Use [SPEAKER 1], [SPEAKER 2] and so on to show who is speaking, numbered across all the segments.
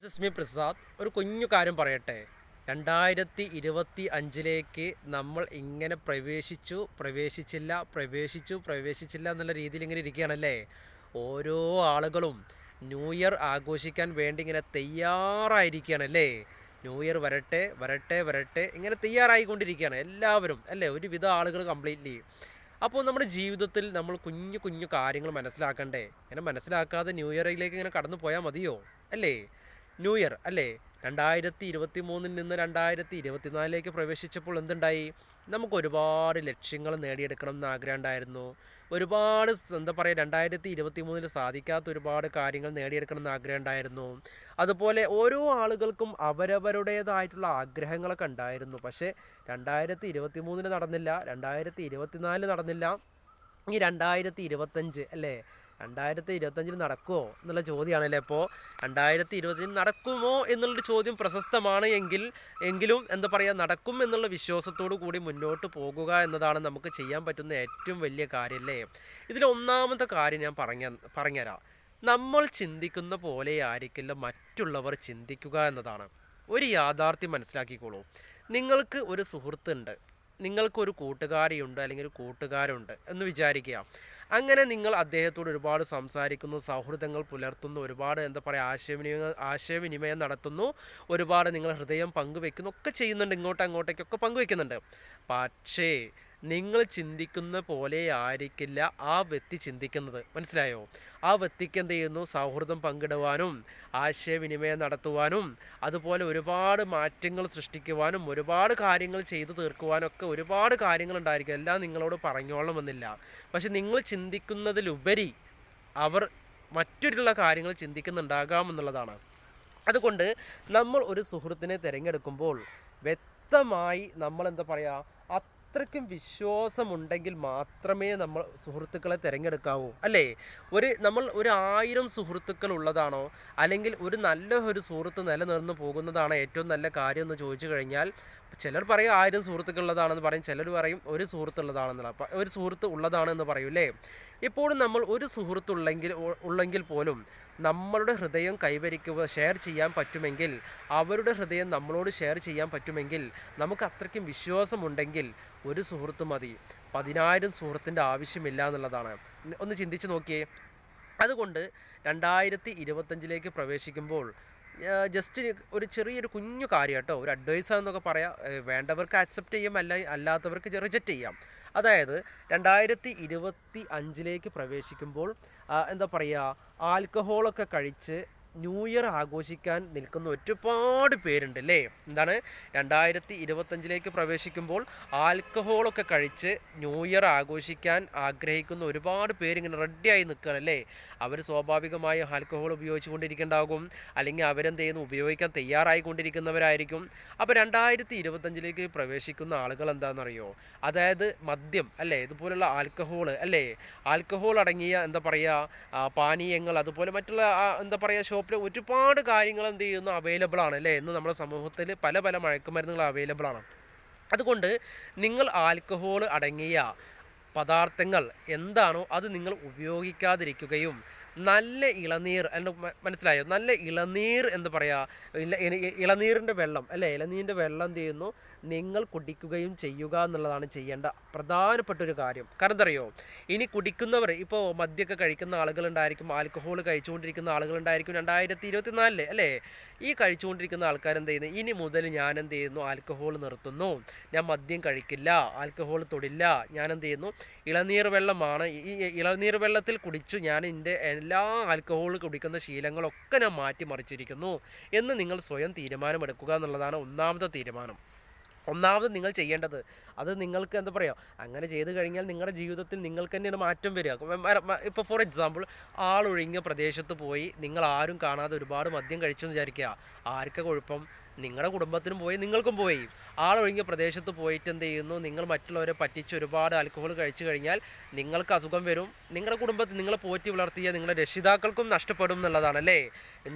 [SPEAKER 1] ജസ്മി പ്രസാദ് ഒരു കുഞ്ഞു കാര്യം പറയട്ടെ. 2025 നമ്മൾ ഇങ്ങനെ പ്രവേശിച്ചില്ല എന്നുള്ള രീതിയിൽ ഇങ്ങനെ ഇരിക്കുകയാണല്ലേ. ഓരോ ആളുകളും ന്യൂ ഇയർ ആഘോഷിക്കാൻ വേണ്ടി ഇങ്ങനെ തയ്യാറായിരിക്കുകയാണല്ലേ. ന്യൂ ഇയർ വരട്ടെ വരട്ടെ വരട്ടെ ഇങ്ങനെ തയ്യാറായിക്കൊണ്ടിരിക്കുകയാണ് എല്ലാവരും അല്ലേ, ഒരുവിധ ആളുകൾ കംപ്ലീറ്റ്ലി. അപ്പോൾ നമ്മുടെ ജീവിതത്തിൽ നമ്മൾ കുഞ്ഞു കുഞ്ഞു കാര്യങ്ങൾ മനസ്സിലാക്കണ്ടേ. ഇങ്ങനെ മനസ്സിലാക്കാതെ ന്യൂ ഇയറിലേക്ക് ഇങ്ങനെ കടന്നു പോയാൽ മതിയോ അല്ലേ. ന്യൂ ഇയർ അല്ലേ, 2023 നിന്ന് 2024 പ്രവേശിച്ചപ്പോൾ എന്തുണ്ടായി? നമുക്ക് ഒരുപാട് ലക്ഷ്യങ്ങൾ നേടിയെടുക്കണം എന്ന് ആഗ്രഹം ഉണ്ടായിരുന്നു. ഒരുപാട് എന്താ പറയുക, 2023 സാധിക്കാത്ത ഒരുപാട് കാര്യങ്ങൾ നേടിയെടുക്കണം എന്ന് ആഗ്രഹം ഉണ്ടായിരുന്നു. അതുപോലെ ഓരോ ആളുകൾക്കും അവരവരുടേതായിട്ടുള്ള ആഗ്രഹങ്ങളൊക്കെ ഉണ്ടായിരുന്നു. പക്ഷേ 2023 നടന്നില്ല, 2024 നടന്നില്ല. ഈ 2025 അല്ലേ, 2025 നടക്കുമോ എന്നുള്ള ചോദ്യമാണല്ലേ. അപ്പോൾ 2025 നടക്കുമോ എന്നുള്ളൊരു ചോദ്യം പ്രശസ്തമാണ്. എങ്കിലും എന്താ പറയുക, നടക്കും എന്നുള്ള വിശ്വാസത്തോടു കൂടി മുന്നോട്ട് പോകുക എന്നതാണ് നമുക്ക് ചെയ്യാൻ പറ്റുന്ന ഏറ്റവും വലിയ കാര്യമല്ലേ. ഇതിൽ ഒന്നാമത്തെ കാര്യം ഞാൻ പറഞ്ഞുതരാം. നമ്മൾ ചിന്തിക്കുന്ന പോലെ ആയിരിക്കില്ല മറ്റുള്ളവർ ചിന്തിക്കുക എന്നതാണ്. ഒരു യാഥാർത്ഥ്യം മനസ്സിലാക്കിക്കോളൂ. നിങ്ങൾക്ക് ഒരു സുഹൃത്തുണ്ട്, നിങ്ങൾക്കൊരു കൂട്ടുകാരിയുണ്ട് അല്ലെങ്കിൽ ഒരു കൂട്ടുകാരുണ്ട് എന്ന് വിചാരിക്കുക. അങ്ങനെ നിങ്ങൾ അദ്ദേഹത്തോട് ഒരുപാട് സംസാരിക്കുന്നു, സൗഹൃദങ്ങൾ പുലർത്തുന്നു, ഒരുപാട് എന്താ പറയുക ആശയവിനിമയം നടത്തുന്നു, ഒരുപാട് നിങ്ങൾ ഹൃദയം പങ്കുവെക്കുന്നു, ഒക്കെ ചെയ്യുന്നുണ്ട്, അങ്ങോട്ടേക്കൊക്കെ പങ്കുവെക്കുന്നുണ്ട്. പക്ഷേ നിങ്ങൾ ചിന്തിക്കുന്ന പോലെ ആയിരിക്കില്ല ആ വ്യക്തി ചിന്തിക്കുന്നത്. മനസ്സിലായോ? ആ വ്യക്തിക്ക് എന്ത് ചെയ്യുന്നു, സൗഹൃദം പങ്കിടുവാനും ആശയവിനിമയം നടത്തുവാനും അതുപോലെ ഒരുപാട് മാറ്റങ്ങൾ സൃഷ്ടിക്കുവാനും ഒരുപാട് കാര്യങ്ങൾ ചെയ്തു തീർക്കുവാനൊക്കെ ഒരുപാട് കാര്യങ്ങൾ ഉണ്ടായിരിക്കും. എല്ലാം നിങ്ങളോട് പറഞ്ഞോളണമെന്നില്ല. പക്ഷെ നിങ്ങൾ ചിന്തിക്കുന്നതിലുപരി അവർ മറ്റുള്ള കാര്യങ്ങൾ ചിന്തിക്കുന്നുണ്ടാകാമെന്നുള്ളതാണ്. അതുകൊണ്ട് നമ്മൾ ഒരു സുഹൃത്തിനെ തിരഞ്ഞെടുക്കുമ്പോൾ വ്യക്തമായി നമ്മൾ എന്താ പറയുക, അത്രയ്ക്കും വിശ്വാസമുണ്ടെങ്കിൽ മാത്രമേ നമ്മൾ സുഹൃത്തുക്കളെ തിരഞ്ഞെടുക്കാവൂ അല്ലേ. നമ്മൾ ഒരു 1000 സുഹൃത്തുക്കൾ ഉള്ളതാണോ, അല്ലെങ്കിൽ ഒരു സുഹൃത്ത് നിലനിർന്നു പോകുന്നതാണോ ഏറ്റവും നല്ല കാര്യം എന്ന് ചോദിച്ചു കഴിഞ്ഞാൽ, ചിലർ പറയും 1000 സുഹൃത്തുക്കൾ ഉള്ളതാണെന്ന് പറയും, ചിലർ പറയും ഒരു സുഹൃത്ത് ഉള്ളതാണെന്ന് പറയും അല്ലേ. ഇപ്പോഴും നമ്മൾ ഒരു ഉള്ളെങ്കിൽ പോലും നമ്മളുടെ ഹൃദയം ഷെയർ ചെയ്യാൻ പറ്റുമെങ്കിൽ, അവരുടെ ഹൃദയം നമ്മളോട് ഷെയർ ചെയ്യാൻ പറ്റുമെങ്കിൽ, നമുക്ക് അത്രയ്ക്കും വിശ്വാസമുണ്ടെങ്കിൽ ഒരു സുഹൃത്ത് മതി, 10,000 സുഹൃത്തിൻ്റെ ആവശ്യമില്ല എന്നുള്ളതാണ്. ഒന്ന് ചിന്തിച്ച് നോക്കിയേ. അതുകൊണ്ട് 2025 പ്രവേശിക്കുമ്പോൾ ജസ്റ്റ് ഒരു ചെറിയൊരു കുഞ്ഞു കാര്യം കേട്ടോ, ഒരു അഡ്വൈസാണെന്നൊക്കെ പറയാം. വേണ്ടവർക്ക് ആക്സെപ്റ്റ് ചെയ്യാം, അല്ലാത്തവർക്ക് റിജക്റ്റ് ചെയ്യാം. അതായത് 2025 പ്രവേശിക്കുമ്പോൾ എന്താ പറയുക, ആൽക്കഹോളൊക്കെ കഴിച്ച് ന്യൂ ഇയർ ആഘോഷിക്കാൻ നിൽക്കുന്ന ഒരുപാട് പേരുണ്ട് അല്ലേ. എന്താണ്, 2025 പ്രവേശിക്കുമ്പോൾ ആൽക്കഹോളൊക്കെ കഴിച്ച് ന്യൂ ഇയർ ആഘോഷിക്കാൻ ആഗ്രഹിക്കുന്ന ഒരുപാട് പേരിങ്ങനെ റെഡിയായി നിൽക്കുകയാണല്ലേ. അവർ സ്വാഭാവികമായി ആൽക്കഹോൾ ഉപയോഗിച്ചു കൊണ്ടിരിക്കുന്നുണ്ടാകും, അല്ലെങ്കിൽ അവരെന്ത് ചെയ്യുന്നു, ഉപയോഗിക്കാൻ തയ്യാറായിക്കൊണ്ടിരിക്കുന്നവരായിരിക്കും. അപ്പോൾ 2025 പ്രവേശിക്കുന്ന ആളുകൾ എന്താണെന്നറിയോ, അതായത് മദ്യം അല്ലേ, ഇതുപോലുള്ള ആൽക്കഹോൾ അടങ്ങിയ എന്താ പറയുക പാനീയങ്ങൾ, അതുപോലെ മറ്റുള്ള എന്താ പറയുക ഷോപ്പിൽ ഒരുപാട് കാര്യങ്ങൾ എന്ത് ചെയ്യുന്നു, അവൈലബിൾ ആണ് അല്ലേ. ഇന്ന് നമ്മുടെ സമൂഹത്തിൽ പല മയക്കുമരുന്നുകൾ അവൈലബിൾ ആണ്. അതുകൊണ്ട് നിങ്ങൾ ആൽക്കഹോൾ അടങ്ങിയ പദാർത്ഥങ്ങൾ എന്താണോ അത് നിങ്ങൾ ഉപയോഗിക്കാതിരിക്കുകയും നല്ല ഇളനീർ മനസ്സിലായോ, നല്ല ഇളനീർ എന്താ പറയുക, ഇളനീരിൻ്റെ വെള്ളം അല്ലേ, ഇളനീരിൻ്റെ വെള്ളം എന്ത് ചെയ്യുന്നു, നിങ്ങൾ കുടിക്കുകയും ചെയ്യുക എന്നുള്ളതാണ് ചെയ്യേണ്ട പ്രധാനപ്പെട്ട ഒരു കാര്യം. കാരണം എന്താ അറിയോ, ഇനി കുടിക്കുന്നവർ ഇപ്പോൾ മദ്യമൊക്കെ കഴിക്കുന്ന ആളുകളുണ്ടായിരിക്കും, ആൽക്കഹോൾ കഴിച്ചുകൊണ്ടിരിക്കുന്ന ആളുകളുണ്ടായിരിക്കും 2024 അല്ലേ. ഈ കഴിച്ചുകൊണ്ടിരിക്കുന്ന ആൾക്കാർ എന്ത് ചെയ്യുന്നു, ഇനി മുതൽ ഞാൻ എന്ത് ചെയ്യുന്നു, ആൽക്കഹോൾ നിർത്തുന്നു, ഞാൻ മദ്യം കഴിക്കില്ല, ആൽക്കഹോൾ തൊടില്ല, ഞാൻ എന്ത് ചെയ്യുന്നു, ഇളനീർ വെള്ളമാണ്, ഈ ഇളനീർ വെള്ളത്തിൽ കുടിച്ചു ഞാൻ എൻ്റെ എല്ലാ ആൽക്കഹോൾ കുടിക്കുന്ന ശീലങ്ങളൊക്കെ ഞാൻ മാറ്റിമറിച്ചിരിക്കുന്നു എന്ന് നിങ്ങൾ സ്വയം തീരുമാനമെടുക്കുക എന്നുള്ളതാണ് ഒന്നാമത്തെ തീരുമാനം. ഒന്നാമത് നിങ്ങൾ ചെയ്യേണ്ടത് അത് നിങ്ങൾക്ക് എന്താ പറയുക, അങ്ങനെ ചെയ്ത് കഴിഞ്ഞാൽ നിങ്ങളുടെ ജീവിതത്തിൽ നിങ്ങൾക്ക് തന്നെയാണ് മാറ്റം വരിക. ഇപ്പോൾ ഫോർ എക്സാമ്പിൾ, ആളൊഴിഞ്ഞ പ്രദേശത്ത് പോയി നിങ്ങൾ ആരും കാണാതെ ഒരുപാട് മദ്യം കഴിച്ചു എന്ന് വിചാരിക്കുക. ആർക്കാ കുഴപ്പം? നിങ്ങളുടെ കുടുംബത്തിനും പോയി, നിങ്ങൾക്കും പോയി. ആളൊഴിഞ്ഞ പ്രദേശത്ത് പോയിട്ട് എന്ത് ചെയ്യുന്നു, നിങ്ങൾ മറ്റുള്ളവരെ പറ്റിച്ച് ഒരുപാട് ആൽക്കഹോൾ കഴിച്ചു കഴിഞ്ഞാൽ നിങ്ങൾക്ക് അസുഖം വരും, നിങ്ങളുടെ കുടുംബത്തിൽ നിങ്ങളെ പോറ്റി വളർത്തിയ നിങ്ങളുടെ രക്ഷിതാക്കൾക്കും നഷ്ടപ്പെടും എന്നുള്ളതാണല്ലേ.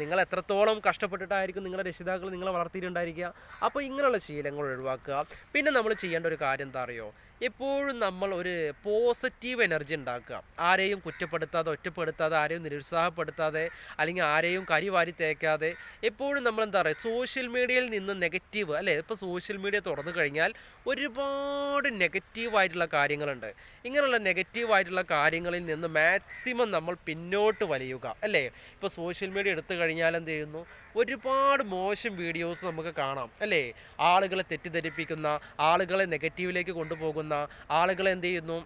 [SPEAKER 1] നിങ്ങൾ എത്രത്തോളം കഷ്ടപ്പെട്ടിട്ടായിരിക്കും നിങ്ങളുടെ രക്ഷിതാക്കൾ നിങ്ങളെ വളർത്തിയിട്ടുണ്ടായിരിക്കുക. അപ്പോൾ ഇങ്ങനെയുള്ള ശീലങ്ങൾ ഒഴിവാക്കുക. പിന്നെ നമ്മൾ ചെയ്യേണ്ട ഒരു കാര്യം എന്താ അറിയോ, എപ്പോഴും നമ്മൾ ഒരു പോസിറ്റീവ് എനർജി ഉണ്ടാക്കുക. ആരെയും കുറ്റപ്പെടുത്താതെ, ഒറ്റപ്പെടുത്താതെ, ആരെയും നിരുത്സാഹപ്പെടുത്താതെ, അല്ലെങ്കിൽ ആരെയും കരിവാരി തേക്കാതെ എപ്പോഴും നമ്മൾ എന്താ പറയുക, സോഷ്യൽ മീഡിയയിൽ നിന്ന് നെഗറ്റീവ് അല്ലേ, ഇപ്പോൾ സോഷ്യൽ മീഡിയ തുറന്നു കഴിഞ്ഞാൽ ഒരുപാട് നെഗറ്റീവായിട്ടുള്ള കാര്യങ്ങളുണ്ട്. ഇങ്ങനെയുള്ള നെഗറ്റീവായിട്ടുള്ള കാര്യങ്ങളിൽ നിന്ന് മാക്സിമം നമ്മൾ പിന്നോട്ട് വലിയുക അല്ലേ. ഇപ്പോൾ സോഷ്യൽ മീഡിയ എടുത്തു കഴിഞ്ഞാൽ എന്ത് ചെയ്യുന്നു, ഒരുപാട് മോശം വീഡിയോസ് നമുക്ക് കാണാം അല്ലേ. ആളുകളെ തെറ്റിദ്ധരിപ്പിക്കുന്ന, ആളുകളെ നെഗറ്റീവിലേക്ക് കൊണ്ടുപോകുന്ന, ആളുകളെ എന്ത് ചെയ്യുന്നു,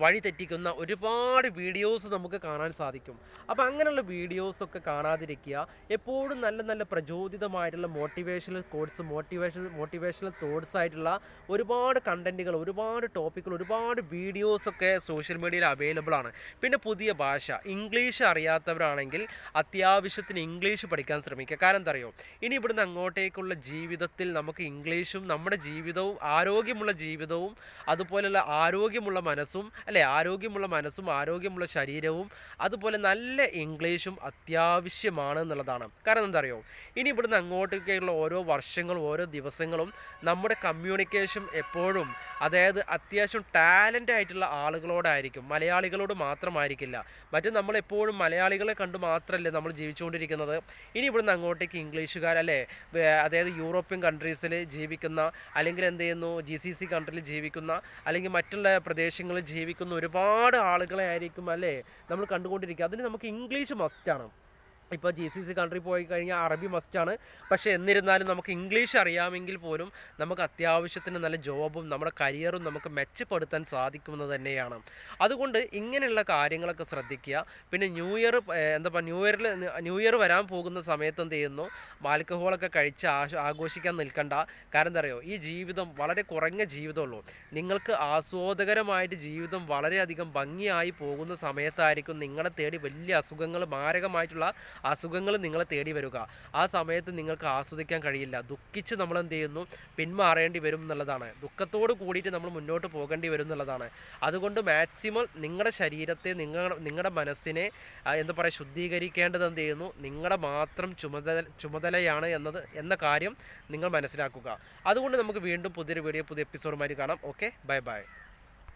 [SPEAKER 1] വഴി തെറ്റിക്കുന്ന ഒരുപാട് വീഡിയോസ് നമുക്ക് കാണാൻ സാധിക്കും. അപ്പോൾ അങ്ങനെയുള്ള വീഡിയോസൊക്കെ കാണാതിരിക്കുക. എപ്പോഴും നല്ല നല്ല പ്രചോദിതമായിട്ടുള്ള മോട്ടിവേഷണൽ കോഡ്സ്, മോട്ടിവേഷണൽ തോട്ട്സ് ആയിട്ടുള്ള ഒരുപാട് കണ്ടൻറ്റുകൾ, ഒരുപാട് ടോപ്പിക്കുകൾ, ഒരുപാട് വീഡിയോസൊക്കെ സോഷ്യൽ മീഡിയയിൽ അവൈലബിൾ ആണ്. പിന്നെ പുതിയ ഭാഷ, ഇംഗ്ലീഷ് അറിയാത്തവരാണെങ്കിൽ അത്യാവശ്യത്തിന് ഇംഗ്ലീഷ് പഠിക്കാൻ ശ്രമിക്കുക. കാരണം എന്താ അറിയോ, ഇനി ഇവിടുന്ന് അങ്ങോട്ടേക്കുള്ള ജീവിതത്തിൽ നമുക്ക് ഇംഗ്ലീഷും നമ്മുടെ ജീവിതവും ആരോഗ്യമുള്ള ജീവിതവും അതുപോലെയുള്ള ആരോഗ്യമുള്ള മനസ്സും അല്ലേ, ആരോഗ്യമുള്ള മനസ്സും ആരോഗ്യമുള്ള ശരീരവും അതുപോലെ നല്ല ഇംഗ്ലീഷും അത്യാവശ്യമാണ് എന്നുള്ളതാണ്. കാരണം എന്താ അറിയോ, ഇനി ഇവിടുന്ന് അങ്ങോട്ടേക്കുള്ള ഓരോ വർഷങ്ങളും ഓരോ ദിവസങ്ങളും നമ്മുടെ കമ്മ്യൂണിക്കേഷൻ എപ്പോഴും അതായത് അത്യാവശ്യം ടാലൻ്റ് ആയിട്ടുള്ള ആളുകളോടായിരിക്കും, മലയാളികളോട് മാത്രമായിരിക്കില്ല. മറ്റു നമ്മളെപ്പോഴും മലയാളികളെ കണ്ട് മാത്രമല്ലേ നമ്മൾ ജീവിച്ചുകൊണ്ടിരിക്കുന്നത്. ഇനി ഇവിടുന്ന് അങ്ങോട്ടേക്ക് ഇംഗ്ലീഷുകാരല്ലേ, അതായത് യൂറോപ്യൻ കൺട്രീസിൽ ജീവിക്കുന്ന, അല്ലെങ്കിൽ എന്ത് ചെയ്യുന്നു GCC കൺട്രിയിൽ ജീവിക്കുന്ന, അല്ലെങ്കിൽ മറ്റുള്ള പ്രദേശങ്ങളിൽ ജീവിക്കുന്ന ഒരുപാട് ആളുകളെ ആയിരിക്കും അല്ലേ നമ്മൾ കണ്ടുകൊണ്ടിരിക്കുക. അതിന് നമുക്ക് ഇംഗ്ലീഷ് മസ്റ്റാണ്. ഇപ്പോൾ GCC കൺട്രി പോയി കഴിഞ്ഞാൽ അറബി മസ്റ്റാണ്. പക്ഷേ എന്നിരുന്നാലും നമുക്ക് ഇംഗ്ലീഷ് അറിയാമെങ്കിൽ പോലും നമുക്ക് അത്യാവശ്യത്തിന് നല്ല ജോബും നമ്മുടെ കരിയറും നമുക്ക് മെച്ചപ്പെടുത്താൻ സാധിക്കുമെന്ന് തന്നെയാണ്. അതുകൊണ്ട് ഇങ്ങനെയുള്ള കാര്യങ്ങളൊക്കെ ശ്രദ്ധിക്കുക. പിന്നെ ന്യൂ ഇയർ വരാൻ പോകുന്ന സമയത്ത് എന്ത് ചെയ്യുന്നു, ആൽക്കഹോളൊക്കെ കഴിച്ച് ആഘോഷിക്കാൻ നിൽക്കണ്ട. കാരണം എന്താ പറയുക, ഈ ജീവിതം വളരെ കുറഞ്ഞ ജീവിതമുള്ളൂ. നിങ്ങൾക്ക് ആസ്വാദകരമായിട്ട് ജീവിതം വളരെയധികം ഭംഗിയായി പോകുന്ന സമയത്തായിരിക്കും നിങ്ങളെ തേടി വലിയ അസുഖങ്ങൾ, മാരകമായിട്ടുള്ള അസുഖങ്ങൾ നിങ്ങളെ തേടി വരിക. ആ സമയത്ത് നിങ്ങൾക്ക് ആസ്വദിക്കാൻ കഴിയില്ല. ദുഃഖിച്ച് നമ്മൾ എന്ത് ചെയ്യുന്നു, പിന്മാറേണ്ടി വരും എന്നുള്ളതാണ്. ദുഃഖത്തോട് കൂടിയിട്ട് നമ്മൾ മുന്നോട്ട് പോകേണ്ടി വരും എന്നുള്ളതാണ്. അതുകൊണ്ട് മാക്സിമം നിങ്ങളുടെ ശരീരത്തെ, നിങ്ങളുടെ മനസ്സിനെ എന്താ പറയുക, ശുദ്ധീകരിക്കേണ്ടത് എന്ത് ചെയ്യുന്നു, നിങ്ങളുടെ മാത്രം ചുമതലയാണ് എന്ന കാര്യം നിങ്ങൾ മനസ്സിലാക്കുക. അതുകൊണ്ട് നമുക്ക് വീണ്ടും പുതിയൊരു വീഡിയോ, പുതിയ എപ്പിസോഡുമായി കാണാം. Okay, bye bye.